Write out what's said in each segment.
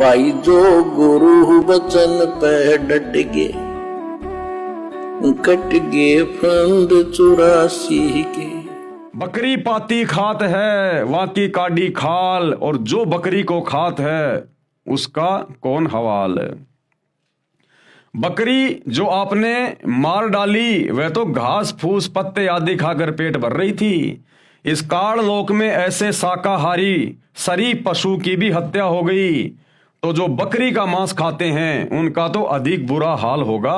भाई जो गुरु वचन पे डट गे, कट गे फंद 84 के। बकरी पाती खात है वाकी काडी खाल, और जो बकरी को खात है उसका कौन हवाल। बकरी जो आपने मार डाली वह तो घास फूस पत्ते आदि खाकर पेट भर रही थी। इस काल लोक में ऐसे शाकाहारी सरी पशु की भी हत्या हो गई, तो जो बकरी का मांस खाते हैं उनका तो अधिक बुरा हाल होगा।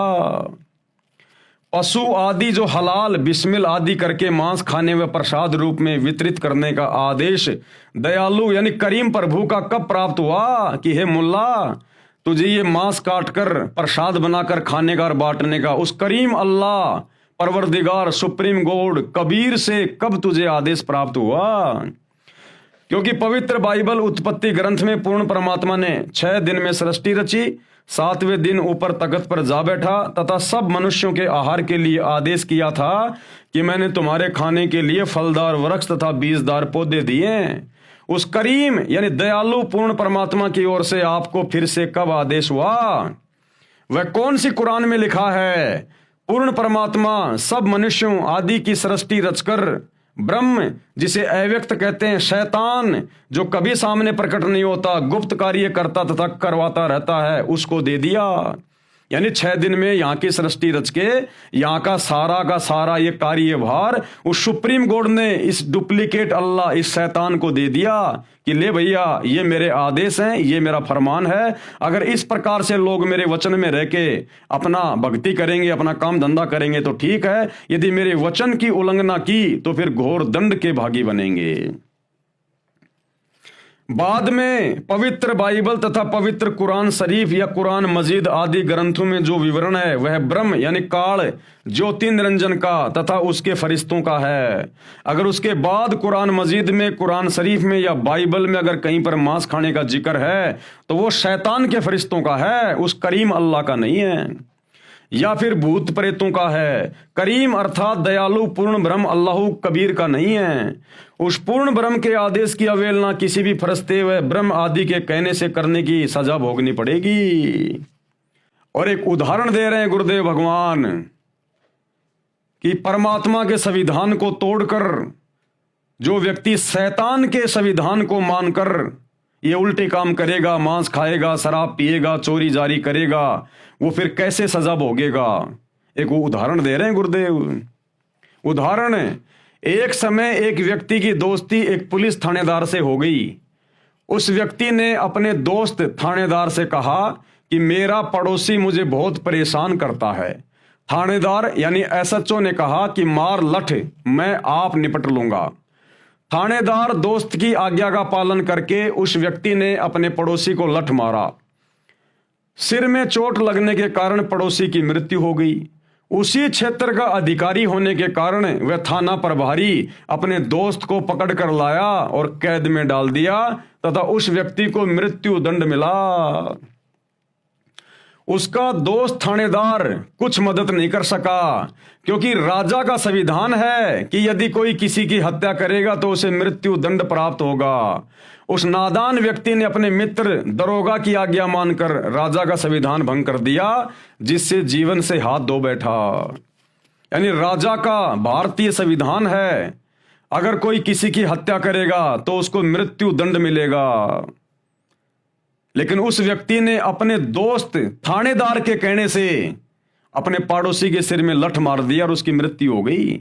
पशु आदि जो हलाल बिस्मिल आदि करके मांस खाने व प्रसाद रूप में वितरित करने का आदेश दयालु यानी करीम प्रभु का कब प्राप्त हुआ कि हे मुल्ला, तुझे ये मांस काटकर प्रसाद बनाकर खाने का और बांटने का उस करीम अल्लाह परवरदिगार सुप्रीम गॉड कबीर से कब तुझे आदेश प्राप्त हुआ। क्योंकि पवित्र बाइबल उत्पत्ति ग्रंथ में पूर्ण परमात्मा ने 6 दिन में सृष्टि रची, 7वें दिन ऊपर तख्त पर जा बैठा तथा सब मनुष्यों के आहार के लिए आदेश किया था कि मैंने तुम्हारे खाने के लिए फलदार वृक्ष तथा बीजदार पौधे दिए। उस करीम यानी दयालु पूर्ण परमात्मा की ओर से आपको फिर से कब आदेश हुआ। वह कौन सी कुरान में लिखा है। पूर्ण परमात्मा सब मनुष्यों आदि की सृष्टि रचकर ब्रह्म जिसे अव्यक्त कहते हैं, शैतान जो कभी सामने प्रकट नहीं होता, गुप्त कार्य करता तथा करवाता रहता है, उसको दे दिया। यानी 6 दिन में यहाँ की सृष्टि रच के यहाँ का सारा ये कार्यभार उस सुप्रीम गॉड ने इस डुप्लीकेट अल्लाह इस शैतान को दे दिया कि ले भैया ये मेरे आदेश हैं, ये मेरा फरमान है। अगर इस प्रकार से लोग मेरे वचन में रह के अपना भक्ति करेंगे, अपना काम धंधा करेंगे तो ठीक है, यदि मेरे वचन की उल्लंघना की तो फिर घोर दंड के भागी बनेंगे। बाद में पवित्र बाइबल तथा पवित्र कुरान शरीफ या कुरान मजीद आदि ग्रंथों में जो विवरण है वह ब्रह्म यानी काल ज्योति निरंजन का तथा उसके फरिश्तों का है। अगर उसके बाद कुरान मजीद में, कुरान शरीफ में या बाइबल में अगर कहीं पर मांस खाने का जिक्र है तो वो शैतान के फरिश्तों का है, उस करीम अल्लाह का नहीं है। या फिर भूत प्रेतों का है। करीम अर्थात दयालु पूर्ण ब्रह्म अल्लाह कबीर का नहीं है। उस पूर्ण ब्रह्म के आदेश की अवहेलना किसी भी फरिश्ते व ब्रह्म आदि के कहने से करने की सजा भोगनी पड़ेगी। और एक उदाहरण दे रहे हैं गुरुदेव भगवान कि परमात्मा के संविधान को तोड़कर जो व्यक्ति शैतान के संविधान को मानकर ये उल्टे काम करेगा, मांस खाएगा, शराब पिएगा, चोरी जारी करेगा, वो फिर कैसे सजा भोगेगा। एक वो उदाहरण दे रहे हैं गुरुदेव। उदाहरण, एक समय एक व्यक्ति की दोस्ती एक पुलिस थानेदार से हो गई। उस व्यक्ति ने अपने दोस्त थानेदार से कहा कि मेरा पड़ोसी मुझे बहुत परेशान करता है। थानेदार यानी एसएचओ ने कहा कि मार लठ, मैं आप निपट लूंगा। थानेदार दोस्त की आज्ञा का पालन करके उस व्यक्ति ने अपने पड़ोसी को लठ मारा। सिर में चोट लगने के कारण पड़ोसी की मृत्यु हो गई। उसी क्षेत्र का अधिकारी होने के कारण वह थाना प्रभारी अपने दोस्त को पकड़ कर लाया और कैद में डाल दिया तथा उस व्यक्ति को मृत्यु दंड मिला। उसका दोस्त थानेदार कुछ मदद नहीं कर सका, क्योंकि राजा का संविधान है कि यदि कोई किसी की हत्या करेगा तो उसे मृत्यु दंड प्राप्त होगा। उस नादान व्यक्ति ने अपने मित्र दरोगा की आज्ञा मानकर राजा का संविधान भंग कर दिया, जिससे जीवन से हाथ धो बैठा। यानी राजा का भारतीय संविधान है, अगर कोई किसी की हत्या करेगा तो उसको मृत्यु दंड मिलेगा। लेकिन उस व्यक्ति ने अपने दोस्त थानेदार के कहने से अपने पड़ोसी के सिर में लठ मार दिया और उसकी मृत्यु हो गई।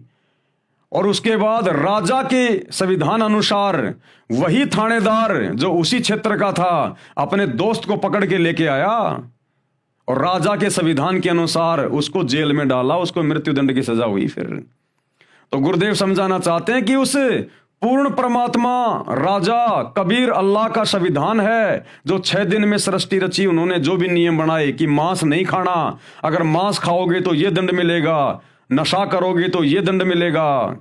और उसके बाद राजा के संविधान अनुसार वही थानेदार जो उसी क्षेत्र का था अपने दोस्त को पकड़ के लेके आया और राजा के संविधान के अनुसार उसको जेल में डाला, उसको मृत्युदंड की सजा हुई। फिर तो गुरुदेव समझाना चाहते हैं कि उस पूर्ण परमात्मा राजा कबीर अल्लाह का संविधान है जो 6 दिन में सृष्टि रची। उन्होंने जो भी नियम बनाए कि मांस नहीं खाना, अगर मांस खाओगे तो ये दंड मिलेगा, नशा करोगे तो ये दंड मिलेगा।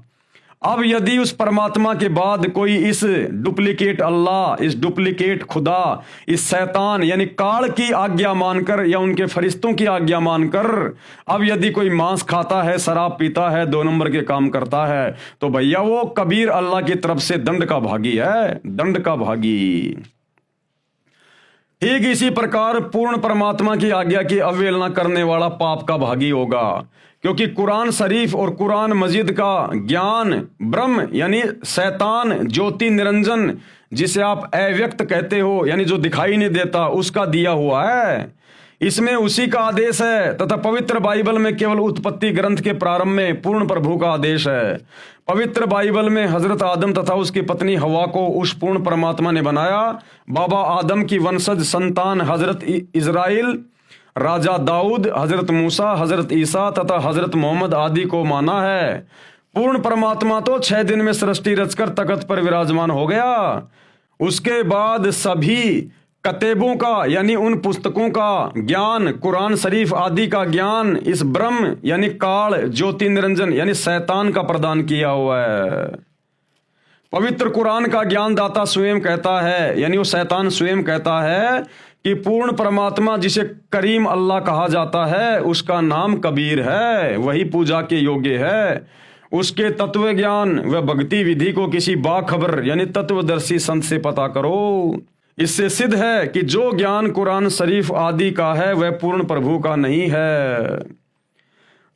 अब यदि उस परमात्मा के बाद कोई इस डुप्लीकेट अल्लाह, इस डुप्लीकेट खुदा, इस शैतान यानी काल की आज्ञा मानकर या उनके फरिश्तों की आज्ञा मानकर अब यदि कोई मांस खाता है, शराब पीता है, 2 नंबर के काम करता है, तो भैया वो कबीर अल्लाह की तरफ से दंड का भागी है, दंड का भागी। ठीक इसी प्रकार पूर्ण परमात्मा की आज्ञा की अवहेलना करने वाला पाप का भागी होगा, क्योंकि कुरान शरीफ और कुरान मजीद का ज्ञान ब्रह्म यानी शैतान ज्योति निरंजन जिसे आप अव्यक्त कहते हो यानी जो दिखाई नहीं देता उसका दिया हुआ है। इसमें उसी का आदेश है तथा पवित्र बाइबल में केवल उत्पत्ति ग्रंथ के प्रारंभ में पूर्ण प्रभु का आदेश है। पवित्र बाइबल में हजरत आदम तथा उसकी पत्नी हवा को उस पूर्ण परमात्मा ने बनाया। बाबा आदम की वंशज संतान हजरत इजराइल, राजा दाऊद, हजरत मूसा, हजरत ईसा तथा हजरत मोहम्मद आदि को माना है। पूर्ण परमात्मा तो 6 दिन में सृष्टि रचकर तख्त पर विराजमान हो गया। उसके बाद सभी कतेबों का यानी उन पुस्तकों का ज्ञान, कुरान शरीफ आदि का ज्ञान इस ब्रह्म यानी काल ज्योति निरंजन यानी शैतान का प्रदान किया हुआ है। पवित्र कुरान का ज्ञान दाता स्वयं कहता है यानी वो शैतान स्वयं कहता है कि पूर्ण परमात्मा जिसे करीम अल्लाह कहा जाता है उसका नाम कबीर है, वही पूजा के योग्य है। उसके तत्व ज्ञान व भक्ति विधि को किसी बाखबर यानी तत्वदर्शी संत से पता करो। इससे सिद्ध है कि जो ज्ञान कुरान शरीफ आदि का है वह पूर्ण प्रभु का नहीं है।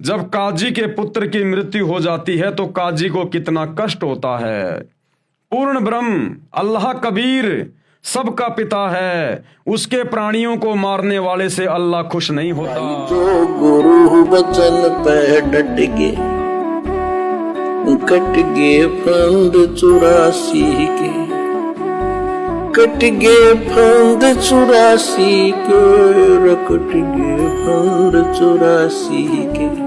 जब काजी के पुत्र की मृत्यु हो जाती है तो काजी को कितना कष्ट होता है। पूर्ण ब्रह्म अल्लाह कबीर सबका पिता है, उसके प्राणियों को मारने वाले से अल्लाह खुश नहीं होता। जो गुरु बचन पे डट गे, कट गे फंद 84 के, कट गे फंद 84 के, कट गे फंद 84 के।